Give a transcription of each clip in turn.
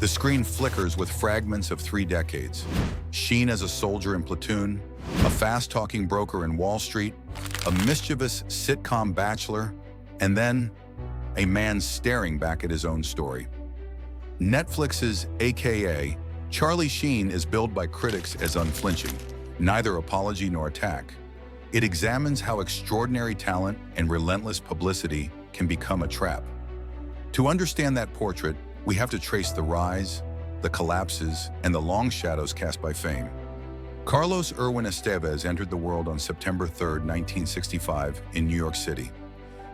The screen flickers with fragments of 3 decades. Sheen as a soldier in Platoon, a fast-talking broker in Wall Street, a mischievous sitcom bachelor, and then a man staring back at his own story. Netflix's AKA Charlie Sheen is billed by critics as unflinching, neither apology nor attack. It examines how extraordinary talent and relentless publicity can become a trap. To understand that portrait, we have to trace the rise, the collapses, and the long shadows cast by fame. Carlos Irwin Estevez entered the world on September 3, 1965, in New York City.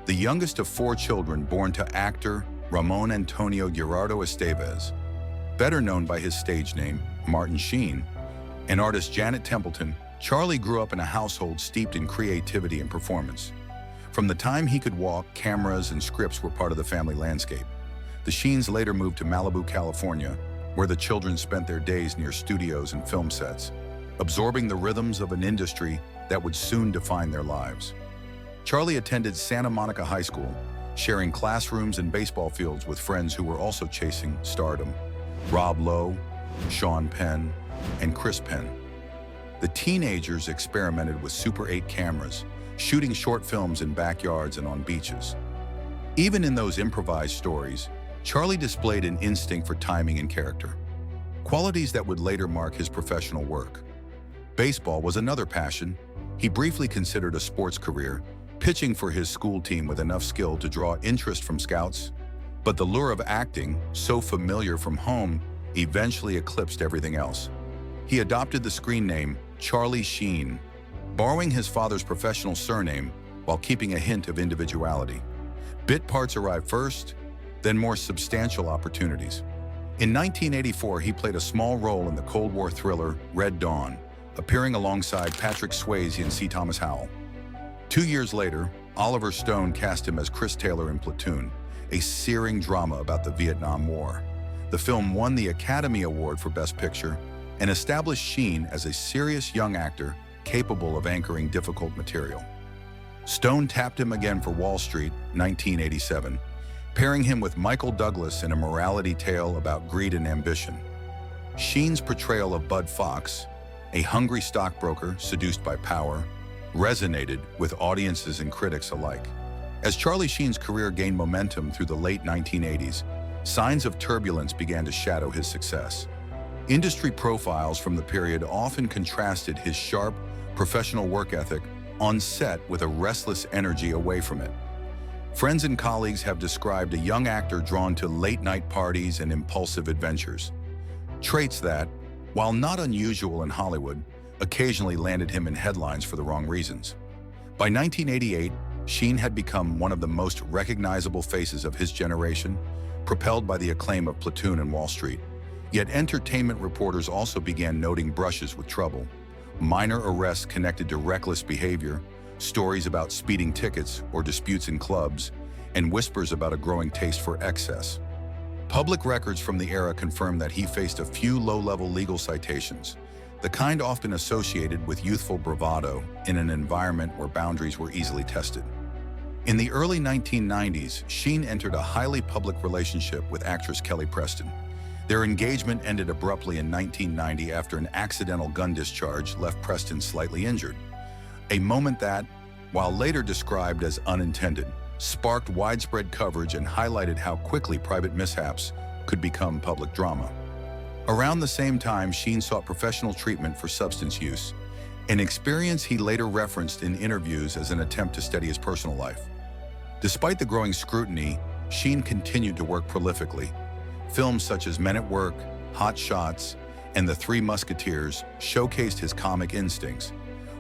The youngest of 4 children born to actor Ramon Antonio Gerardo Estevez, better known by his stage name, Martin Sheen, and artist Janet Templeton, Charlie grew up in a household steeped in creativity and performance. From the time he could walk, cameras and scripts were part of the family landscape. The Sheens later moved to Malibu, California, where the children spent their days near studios and film sets, absorbing the rhythms of an industry that would soon define their lives. Charlie attended Santa Monica High School, sharing classrooms and baseball fields with friends who were also chasing stardom: Rob Lowe, Sean Penn, and Chris Penn. The teenagers experimented with Super 8 cameras, shooting short films in backyards and on beaches. Even in those improvised stories, Charlie displayed an instinct for timing and character, qualities that would later mark his professional work. Baseball was another passion. He briefly considered a sports career, pitching for his school team with enough skill to draw interest from scouts. But the lure of acting, so familiar from home, eventually eclipsed everything else. He adopted the screen name Charlie Sheen, borrowing his father's professional surname while keeping a hint of individuality. Bit parts arrived first, then more substantial opportunities. In 1984, he played a small role in the Cold War thriller Red Dawn, appearing alongside Patrick Swayze and C. Thomas Howell. 2 years later, Oliver Stone cast him as Chris Taylor in Platoon, a searing drama about the Vietnam War. The film won the Academy Award for Best Picture and established Sheen as a serious young actor capable of anchoring difficult material. Stone tapped him again for Wall Street, 1987, pairing him with Michael Douglas in a morality tale about greed and ambition. Sheen's portrayal of Bud Fox, a hungry stockbroker seduced by power, resonated with audiences and critics alike. As Charlie Sheen's career gained momentum through the late 1980s, signs of turbulence began to shadow his success. Industry profiles from the period often contrasted his sharp, professional work ethic on set with a restless energy away from it. Friends and colleagues have described a young actor drawn to late-night parties and impulsive adventures, traits that, while not unusual in Hollywood, occasionally landed him in headlines for the wrong reasons. By 1988, Sheen had become one of the most recognizable faces of his generation, propelled by the acclaim of Platoon and Wall Street. Yet entertainment reporters also began noting brushes with trouble, minor arrests connected to reckless behavior, stories about speeding tickets or disputes in clubs, and whispers about a growing taste for excess. Public records from the era confirm that he faced a few low-level legal citations, the kind often associated with youthful bravado in an environment where boundaries were easily tested. In the early 1990s, Sheen entered a highly public relationship with actress Kelly Preston. Their engagement ended abruptly in 1990 after an accidental gun discharge left Preston slightly injured. A moment that, while later described as unintended, sparked widespread coverage and highlighted how quickly private mishaps could become public drama. Around the same time, Sheen sought professional treatment for substance use, an experience he later referenced in interviews as an attempt to steady his personal life. Despite the growing scrutiny, Sheen continued to work prolifically. Films such as Men at Work, Hot Shots, and The Three Musketeers showcased his comic instincts,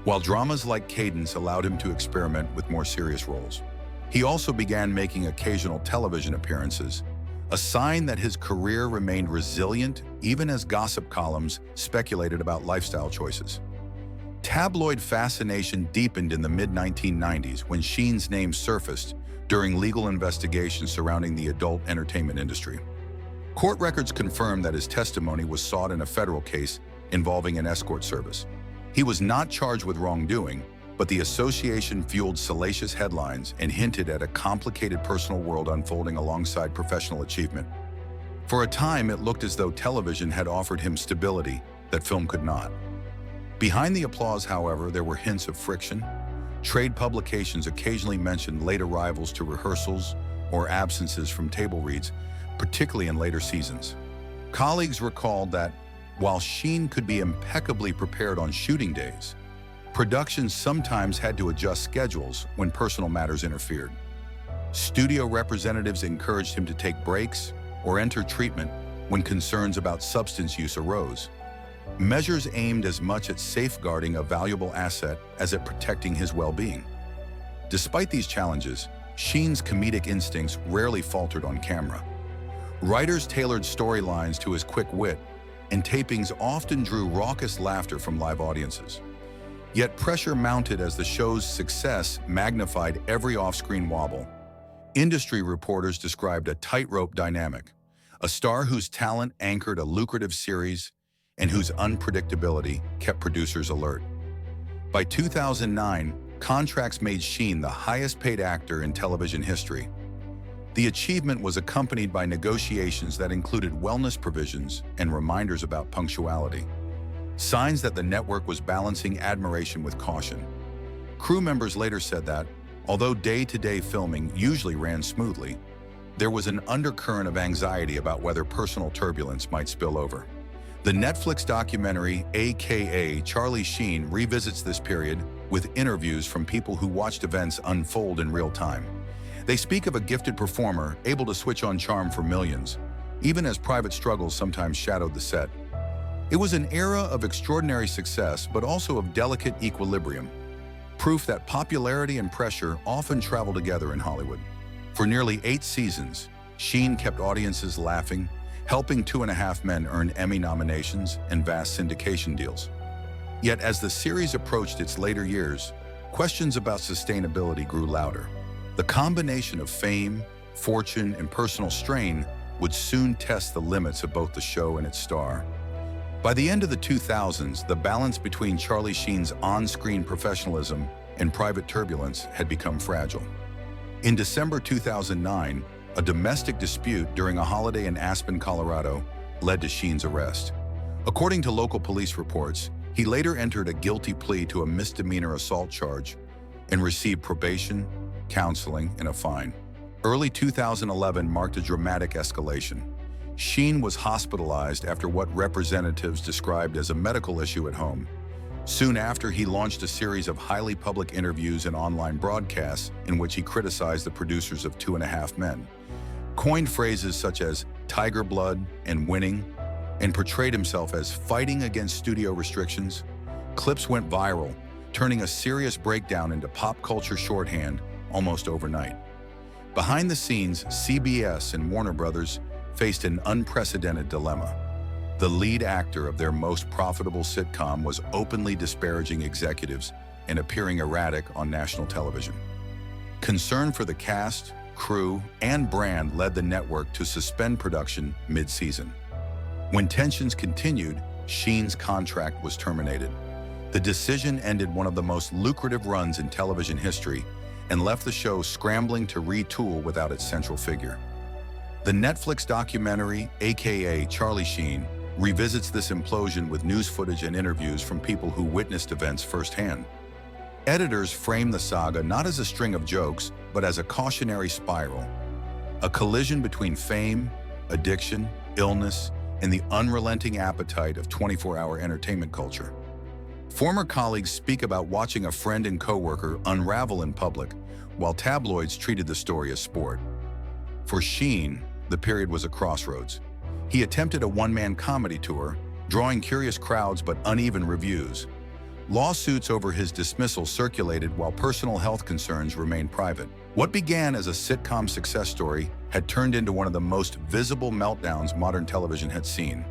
while dramas like Cadence allowed him to experiment with more serious roles. He also began making occasional television appearances, a sign that his career remained resilient even as gossip columns speculated about lifestyle choices. Tabloid fascination deepened in the mid-1990s when Sheen's name surfaced during legal investigations surrounding the adult entertainment industry. Court records confirm that his testimony was sought in a federal case involving an escort service. He was not charged with wrongdoing, but the association fueled salacious headlines and hinted at a complicated personal world unfolding alongside professional achievement. For a time, it looked as though television had offered him stability that film could not. Behind the applause, however, there were hints of friction. Trade publications occasionally mentioned late arrivals to rehearsals or absences from table reads, particularly in later seasons. Colleagues recalled that while Sheen could be impeccably prepared on shooting days, production sometimes had to adjust schedules when personal matters interfered. Studio representatives encouraged him to take breaks or enter treatment when concerns about substance use arose. Measures aimed as much at safeguarding a valuable asset as at protecting his well-being. Despite these challenges, Sheen's comedic instincts rarely faltered on camera. Writers tailored storylines to his quick wit, and tapings often drew raucous laughter from live audiences. Yet pressure mounted as the show's success magnified every off-screen wobble. Industry reporters described a tightrope dynamic, a star whose talent anchored a lucrative series and whose unpredictability kept producers alert. By 2009, contracts made Sheen the highest-paid actor in television history. The achievement was accompanied by negotiations that included wellness provisions and reminders about punctuality, signs that the network was balancing admiration with caution. Crew members later said that, although day-to-day filming usually ran smoothly, there was an undercurrent of anxiety about whether personal turbulence might spill over. The Netflix documentary, aka Charlie Sheen, revisits this period with interviews from people who watched events unfold in real time. They speak of a gifted performer able to switch on charm for millions, even as private struggles sometimes shadowed the set. It was an era of extraordinary success, but also of delicate equilibrium, proof that popularity and pressure often travel together in Hollywood. For nearly 8 seasons, Sheen kept audiences laughing, helping 2.5 Men earn Emmy nominations and vast syndication deals. Yet as the series approached its later years, questions about sustainability grew louder. The combination of fame, fortune, and personal strain would soon test the limits of both the show and its star. By the end of the 2000s, the balance between Charlie Sheen's on-screen professionalism and private turbulence had become fragile. In December 2009, a domestic dispute during a holiday in Aspen, Colorado, led to Sheen's arrest. According to local police reports, he later entered a guilty plea to a misdemeanor assault charge and received probation, counseling, and a fine. Early 2011 marked a dramatic escalation. Sheen was hospitalized after what representatives described as a medical issue at home. Soon after, he launched a series of highly public interviews and online broadcasts in which he criticized the producers of 2.5 Men, coined phrases such as tiger blood and winning, and portrayed himself as fighting against studio restrictions. Clips went viral, turning a serious breakdown into pop culture shorthand almost overnight. Behind the scenes, CBS and Warner Brothers faced an unprecedented dilemma. The lead actor of their most profitable sitcom was openly disparaging executives and appearing erratic on national television. Concern for the cast, crew, and brand led the network to suspend production mid-season. When tensions continued, Sheen's contract was terminated. The decision ended one of the most lucrative runs in television history and left the show scrambling to retool without its central figure. The Netflix documentary, aka Charlie Sheen, revisits this implosion with news footage and interviews from people who witnessed events firsthand. Editors frame the saga not as a string of jokes, but as a cautionary spiral, a collision between fame, addiction, illness, and the unrelenting appetite of 24-hour entertainment culture. Former colleagues speak about watching a friend and coworker unravel in public, while tabloids treated the story as sport. For Sheen, the period was a crossroads. He attempted a one-man comedy tour, drawing curious crowds but uneven reviews. Lawsuits over his dismissal circulated while personal health concerns remained private. What began as a sitcom success story had turned into one of the most visible meltdowns modern television had seen.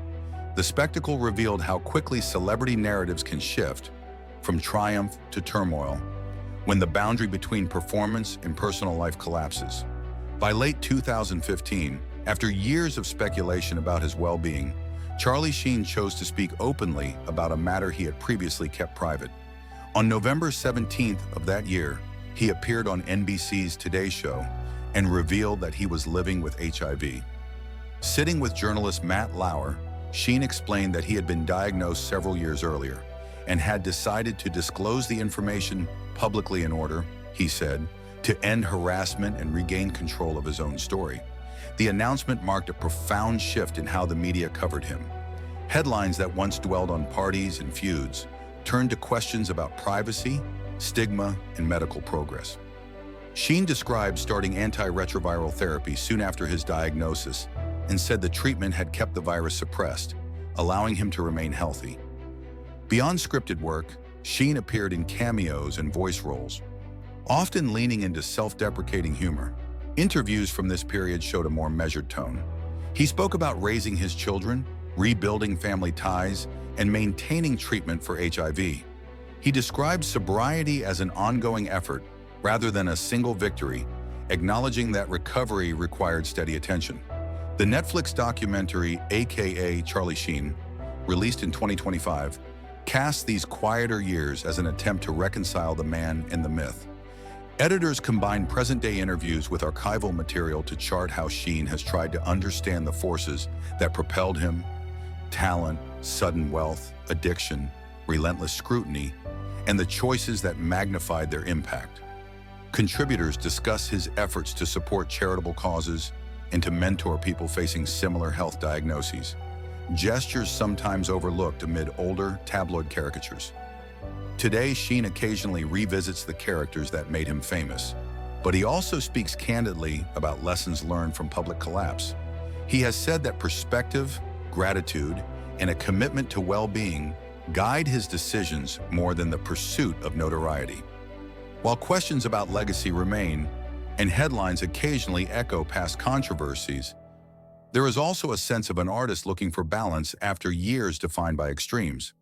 The spectacle revealed how quickly celebrity narratives can shift, from triumph to turmoil, when the boundary between performance and personal life collapses. By late 2015, after years of speculation about his well-being, Charlie Sheen chose to speak openly about a matter he had previously kept private. On November 17th of that year, he appeared on NBC's Today Show and revealed that he was living with HIV. Sitting with journalist Matt Lauer, Sheen explained that he had been diagnosed several years earlier and had decided to disclose the information publicly in order, he said, to end harassment and regain control of his own story. The announcement marked a profound shift in how the media covered him. Headlines that once dwelled on parties and feuds turned to questions about privacy, stigma, and medical progress. Sheen described starting antiretroviral therapy soon after his diagnosis and said the treatment had kept the virus suppressed, allowing him to remain healthy. Beyond scripted work, Sheen appeared in cameos and voice roles, often leaning into self-deprecating humor. Interviews from this period showed a more measured tone. He spoke about raising his children, rebuilding family ties, and maintaining treatment for HIV. He described sobriety as an ongoing effort rather than a single victory, acknowledging that recovery required steady attention. The Netflix documentary, aka Charlie Sheen, released in 2025, cast these quieter years as an attempt to reconcile the man and the myth. Editors combined present-day interviews with archival material to chart how Sheen has tried to understand the forces that propelled him: talent, sudden wealth, addiction, relentless scrutiny, and the choices that magnified their impact. Contributors discuss his efforts to support charitable causes and to mentor people facing similar health diagnoses, gestures sometimes overlooked amid older tabloid caricatures. Today, Sheen occasionally revisits the characters that made him famous, but he also speaks candidly about lessons learned from public collapse. He has said that perspective, gratitude, and a commitment to well-being guide his decisions more than the pursuit of notoriety. While questions about legacy remain, and headlines occasionally echo past controversies, there is also a sense of an artist looking for balance after years defined by extremes.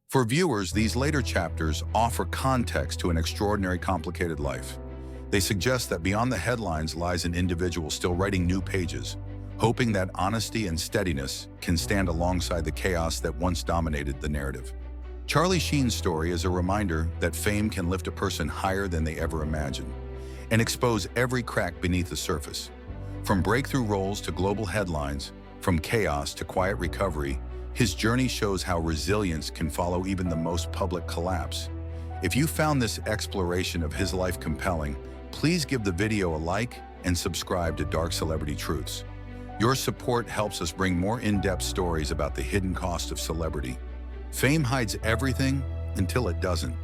For viewers, these later chapters offer context to an extraordinary, complicated life. They suggest that beyond the headlines lies an individual still writing new pages, hoping that honesty and steadiness can stand alongside the chaos that once dominated the narrative. Charlie Sheen's story is a reminder that fame can lift a person higher than they ever imagined and expose every crack beneath the surface. From breakthrough roles to global headlines, from chaos to quiet recovery, his journey shows how resilience can follow even the most public collapse. If you found this exploration of his life compelling, please give the video a like and subscribe to Dark Celebrity Truths. Your support helps us bring more in-depth stories about the hidden cost of celebrity. Fame hides everything until it doesn't.